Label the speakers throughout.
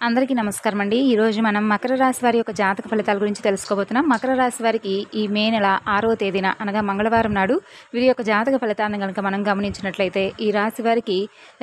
Speaker 1: అందరికీ నమస్కారం అండి. ఈరోజు మనం మకర రాశి వారి యొక్క జాతక ఫలితాల గురించి తెలుసుకోబోతున్నాం. మకర రాశి వారికి ఈ మే నెల 6వ తేదీన అనగా మంగళవారం నాడు వీరి యొక్క జాతక ఫలితాన్ని కనుక మనం గమనించినట్లయితే ఈ రాశి వారికి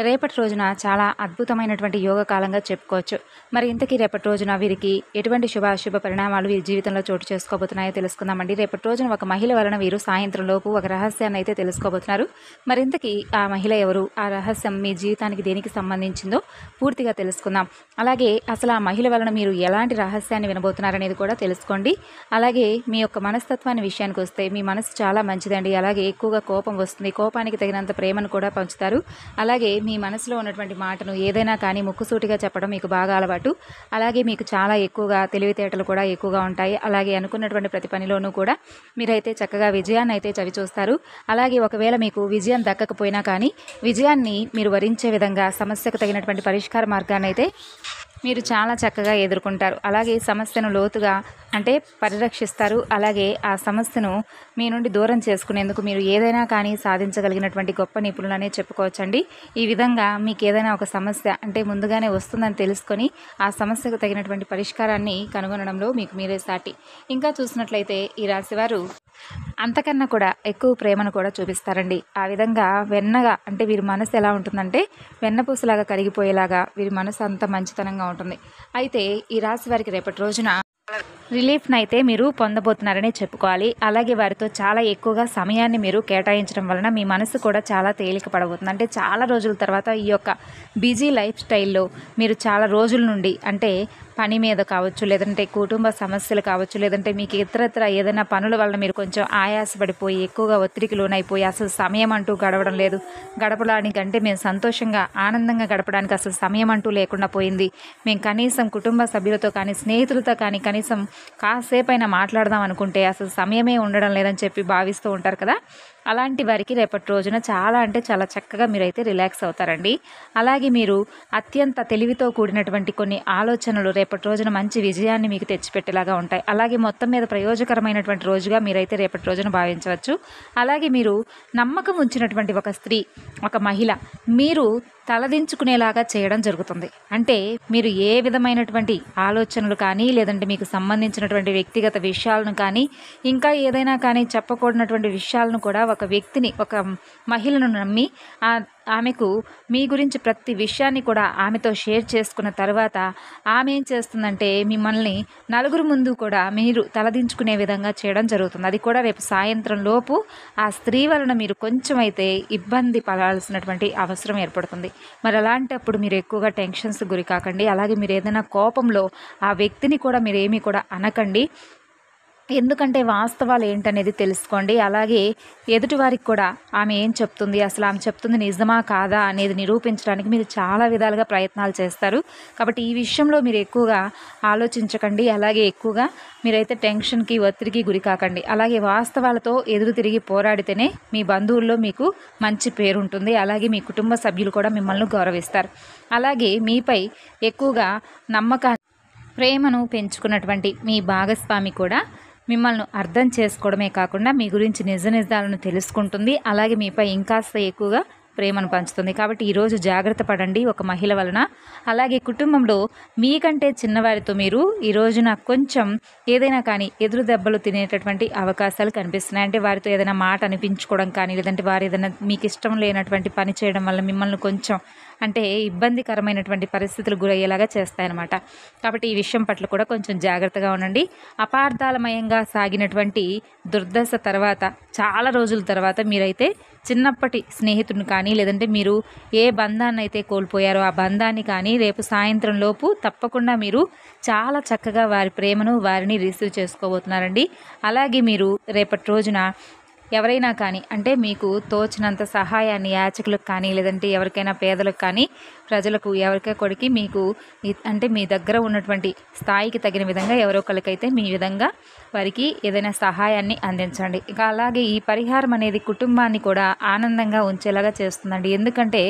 Speaker 1: రేపటి రోజున చాలా అద్భుతమైనటువంటి యోగ కాలంగా చెప్పుకోవచ్చు. మరి ఇంతకీ రేపటి రోజున వీరికి ఎటువంటి శుభాశుభ పరిణామాలు వీరి జీవితంలో చోటు చేసుకోబోతున్నాయో తెలుసుకుందామండి. రేపటి రోజున ఒక మహిళ వలన వీరు సాయంత్రం లోపు ఒక రహస్యాన్ని అయితే తెలుసుకోబోతున్నారు. మరి ఇంతకీ ఆ మహిళ ఎవరు, ఆ రహస్యం మీ జీవితానికి దేనికి సంబంధించిందో పూర్తిగా తెలుసుకుందాం. అలాగే అసలు ఆ మహిళ వలన మీరు ఎలాంటి రహస్యాన్ని వినబోతున్నారనేది కూడా తెలుసుకోండి. అలాగే మీ యొక్క మనస్తత్వాన్ని విషయానికి వస్తే మీ మనసు చాలా మంచిదండి. అలాగే ఎక్కువగా కోపం వస్తుంది, కోపానికి తగినంత ప్రేమను కూడా పంచుతారు. అలాగే మీ మనసులో ఉన్నటువంటి మాటను ఏదైనా కానీ ముక్కుసూటిగా చెప్పడం మీకు బాగా అలవాటు. అలాగే మీకు చాలా ఎక్కువగా తెలివితేటలు కూడా ఎక్కువగా ఉంటాయి. అలాగే అనుకున్నటువంటి ప్రతి పనిలోనూ కూడా మీరైతే చక్కగా విజయాన్ని అయితే చవిచూస్తారు. అలాగే ఒకవేళ మీకు విజయం దక్కకపోయినా కానీ విజయాన్ని మీరు వరించే విధంగా సమస్యకు తగినటువంటి పరిష్కార మార్గాన్ని అయితే మీరు చాలా చక్కగా ఎదుర్కొంటారు. అలాగే సమస్యను లోతుగా పరిరక్షిస్తారు. అలాగే ఆ సమస్యను మీ నుండి దూరం చేసుకునేందుకు మీరు ఏదైనా కానీ సాధించగలిగినటువంటి గొప్ప నిపుణులనే చెప్పుకోవచ్చండి. ఈ విధంగా మీకు ఏదైనా ఒక సమస్య ముందుగానే వస్తుందని తెలుసుకొని ఆ సమస్యకు తగినటువంటి పరిష్కారాన్ని కనుగొనడంలో మీకు మీరే సాటి. ఇంకా చూసినట్లయితే ఈ రాశివారు అంతకన్నా కూడా ఎక్కువ ప్రేమను కూడా చూపిస్తారండి. ఆ విధంగా వెన్నగా వీరి మనసు ఎలా ఉంటుందంటే వెన్నపూసలాగా కరిగిపోయేలాగా వీరి మనసు అంత మంచితనంగా ఉంటుంది. అయితే ఈ రాశి వారికి రేపటి రోజున రిలీఫ్ని అయితే మీరు పొందబోతున్నారనే చెప్పుకోవాలి. అలాగే వారితో చాలా ఎక్కువగా సమయాన్ని మీరు కేటాయించడం వలన మీ మనసు కూడా చాలా తేలిక పడబోతుంది. చాలా రోజుల తర్వాత ఈ యొక్క బిజీ లైఫ్ స్టైల్లో మీరు చాలా రోజుల నుండి పని మీద కావచ్చు, లేదంటే కుటుంబ సమస్యలు కావచ్చు, లేదంటే మీకు ఇతరత్ర ఏదైనా పనుల వలన మీరు కొంచెం ఆయాసపడిపోయి ఎక్కువగా ఒత్తిడికి లోనైపోయి అసలు సమయం అంటూ గడవడం లేదు, గడపడానికి మేము సంతోషంగా ఆనందంగా గడపడానికి అసలు సమయం అంటూ లేకుండా పోయింది, మేము కనీసం కుటుంబ సభ్యులతో కానీ స్నేహితులతో కానీ కనీసం కాసేపైనా మాట్లాడదాం అనుకుంటే అసలు సమయమే ఉండడం లేదని చెప్పి భావిస్తూ ఉంటారు కదా. అలాంటి వారికి రేపటి రోజున చాలా చక్కగా మీరైతే రిలాక్స్ అవుతారండి. అలాగే మీరు అత్యంత తెలివితో కూడినటువంటి కొన్ని ఆలోచనలు రేపటి రోజున మంచి విజయాన్ని మీకు తెచ్చిపెట్టేలాగా ఉంటాయి. అలాగే మొత్తం మీద ప్రయోజకరమైనటువంటి రోజుగా మీరైతే రేపటి రోజున భావించవచ్చు. అలాగే మీరు నమ్మకం ఉంచినటువంటి ఒక స్త్రీ, ఒక మహిళ మీరు తలదించుకునేలాగా చేయడం జరుగుతుంది. మీరు ఏ విధమైనటువంటి ఆలోచనలు కానీ, లేదంటే మీకు సంబంధించినటువంటి వ్యక్తిగత విషయాలను కానీ, ఇంకా ఏదైనా కానీ చెప్పకూడనటువంటి విషయాలను కూడా ఒక వ్యక్తిని, ఒక మహిళను నమ్మి ఆమెకు మీ గురించి ప్రతి విషయాన్ని కూడా ఆమెతో షేర్ చేసుకున్న తర్వాత ఆమె ఏం చేస్తుందంటే మిమ్మల్ని నలుగురు ముందు కూడా మీరు తలదించుకునే విధంగా చేయడం జరుగుతుంది. అది కూడా రేపు సాయంత్రం లోపు ఆ స్త్రీ వలన మీరు కొంచెం అయితే ఇబ్బంది పడాల్సినటువంటి అవసరం ఏర్పడుతుంది. మరి అలాంటప్పుడు మీరు ఎక్కువగా టెన్షన్స్ గురి కాకండి. అలాగే మీరు ఏదైనా కోపంలో ఆ వ్యక్తిని కూడా మీరేమీ కూడా అనకండి. ఎందుకంటే వాస్తవాలు ఏంటనేది తెలుసుకోండి. అలాగే ఎదుటివారికి కూడా ఆమె ఏం చెప్తుంది, అసలు ఆమె చెప్తుంది నిజమా కాదా అనేది నిరూపించడానికి మీరు చాలా విధాలుగా ప్రయత్నాలు చేస్తారు. కాబట్టి ఈ విషయంలో మీరు ఎక్కువగా ఆలోచించకండి. అలాగే ఎక్కువగా మీరైతే టెన్షన్కి, ఒత్తిడికి గురి కాకండి. అలాగే వాస్తవాలతో ఎదురు తిరిగి పోరాడితేనే మీ బంధువుల్లో మీకు మంచి పేరు ఉంటుంది. అలాగే మీ కుటుంబ సభ్యులు కూడా మిమ్మల్ని గౌరవిస్తారు. అలాగే మీపై ఎక్కువగా నమ్మకాన్ని, ప్రేమను పెంచుకున్నటువంటి మీ భాగస్వామి కూడా మిమ్మల్ని అర్థం చేసుకోవడమే కాకుండా మీ గురించి నిజాలను తెలుసుకుంటుంది. అలాగే మీపై ఇంకాస్త ఎక్కువగా ప్రేమను పంచుతుంది. కాబట్టి ఈరోజు జాగ్రత్త పడండి ఒక మహిళ వలన. అలాగే కుటుంబంలో మీకంటే చిన్నవారితో మీరు ఈ రోజున కొంచెం ఏదైనా కానీ ఎదురు దెబ్బలు తినేటటువంటి అవకాశాలు కనిపిస్తున్నాయి. వారితో ఏదైనా మాట అనిపించుకోవడం కానీ, లేదంటే వారు ఏదైనా మీకు ఇష్టం లేనటువంటి పని చేయడం వల్ల మిమ్మల్ని కొంచెం ఇబ్బందికరమైనటువంటి పరిస్థితులు గురయ్యేలాగా చేస్తాయన్నమాట. కాబట్టి ఈ విషయం పట్ల కూడా కొంచెం జాగ్రత్తగా ఉండండి. అపార్థాలమయంగా సాగినటువంటి దుర్దశ తర్వాత చాలా రోజుల తర్వాత మీరైతే చిన్నప్పటి స్నేహితుడిని కానీ, లేదంటే మీరు ఏ బంధాన్ని అయితే కోల్పోయారో ఆ బంధాన్ని కానీ రేపు సాయంత్రం లోపు తప్పకుండా మీరు చాలా చక్కగా వారి ప్రేమను, వారిని రిసీవ్ చేసుకోబోతున్నారండి. అలాగే మీరు రేపటి రోజున ఎవరైనా కానీ మీకు తోచినంత సహాయాన్ని యాచకులకు కానీ, లేదంటే ఎవరికైనా పేదలకు కానీ, ప్రజలకు ఎవరికొకరికి మీకు మీ దగ్గర ఉన్నటువంటి స్థాయికి తగిన విధంగా ఎవరో ఒకరికైతే మీ విధంగా వారికి ఏదైనా సహాయాన్ని అందించండి. ఇక అలాగే ఈ పరిహారం అనేది కుటుంబాన్ని కూడా ఆనందంగా ఉంచేలాగా చేస్తుందండి. ఎందుకంటే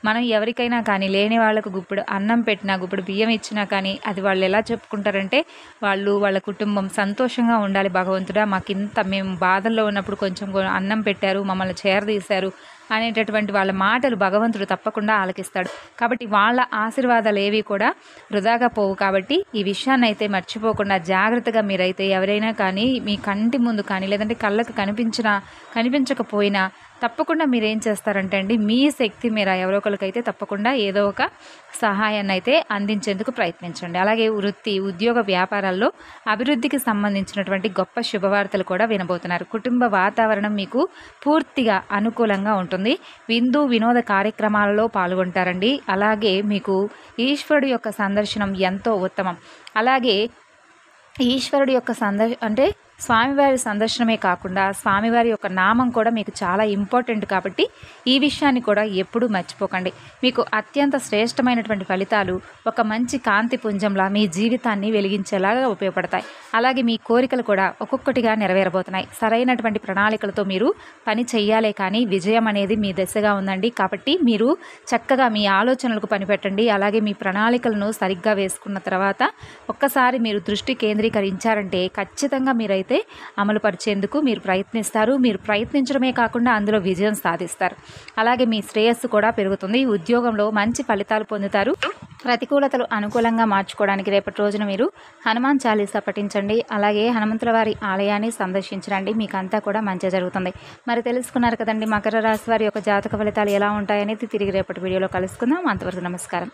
Speaker 1: మనం ఎవరికైనా కానీ లేని వాళ్ళకు గుప్పుడు అన్నం పెట్టినా, గుప్పుడు బియ్యం ఇచ్చినా కానీ అది వాళ్ళు ఎలా చెప్పుకుంటారంటే వాళ్ళ కుటుంబం సంతోషంగా ఉండాలి భగవంతుడా, మాకింత మేము బాధల్లో ఉన్నప్పుడు కొంచెం అన్నం పెట్టారు, మమ్మల్ని చేరదీశారు అనేటటువంటి వాళ్ళ మాటలు భగవంతుడు తప్పకుండా ఆలకిస్తాడు. కాబట్టి వాళ్ళ ఆశీర్వాదాలు ఏవి కూడా వృధాగా పోవు. కాబట్టి ఈ విషయాన్ని అయితే మర్చిపోకుండా జాగ్రత్తగా మీరైతే ఎవరైనా కానీ మీ కంటి ముందు కానీ లేదంటే కళ్ళకు కనిపించకపోయినా తప్పకుండా మీరేం చేస్తారంటే అండి, మీ శక్తి మేర ఎవరో ఒకరికైతే తప్పకుండా ఏదో ఒక సహాయాన్ని అయితే అందించేందుకు ప్రయత్నించండి. అలాగే వృత్తి, ఉద్యోగ, వ్యాపారాల్లో అభివృద్ధికి సంబంధించినటువంటి గొప్ప శుభవార్తలు కూడా వినబోతున్నారు. కుటుంబ వాతావరణం మీకు పూర్తిగా అనుకూలంగా ఉంటుంది. వినోద కార్యక్రమాలలో పాల్గొంటారండి. అలాగే మీకు ఈశ్వరుడు యొక్క సందర్శనం ఎంతో ఉత్తమం. అలాగే ఈశ్వరుడు యొక్క అంటే స్వామివారి సందర్శనమే కాకుండా స్వామివారి యొక్క నామం కూడా మీకు చాలా ఇంపార్టెంట్. కాబట్టి ఈ విషయాన్ని కూడా ఎప్పుడూ మర్చిపోకండి. మీకు అత్యంత శ్రేష్టమైనటువంటి ఫలితాలు ఒక మంచి కాంతి పుంజంలా మీ జీవితాన్ని వెలిగించేలాగా ఉపయోగపడతాయి. అలాగే మీ కోరికలు కూడా ఒక్కొక్కటిగా నెరవేరబోతున్నాయి. సరైనటువంటి ప్రణాళికలతో మీరు పని చెయ్యాలే కానీ విజయం అనేది మీ దశగా ఉందండి. కాబట్టి మీరు చక్కగా మీ ఆలోచనలకు పనిపెట్టండి. అలాగే మీ ప్రణాళికలను సరిగ్గా వేసుకున్న తర్వాత ఒక్కసారి మీరు దృష్టి కేంద్రీకరించారంటే ఖచ్చితంగా మీరైతే అమలు పరిచేందుకు మీరు ప్రయత్నిస్తారు. మీరు ప్రయత్నించడమే కాకుండా అందులో విజయం సాధిస్తారు. అలాగే మీ శ్రేయస్సు కూడా పెరుగుతుంది. ఉద్యోగంలో మంచి ఫలితాలు పొందుతారు. ప్రతికూలతలు అనుకూలంగా మార్చుకోవడానికి రేపటి రోజున మీరు హనుమాన్ చాలీసా పఠించండి. అలాగే హనుమంతుల వారి ఆలయాన్ని సందర్శించండి. మీకు అంతా కూడా మంచి జరుగుతుంది. మరి తెలుసుకున్నారు కదండి మకర రాశి వారి యొక్క జాతక ఫలితాలు ఎలా ఉంటాయనేది తిరిగి రేపటి వీడియోలో కలుసుకుందాం. అంతవరకు నమస్కారం.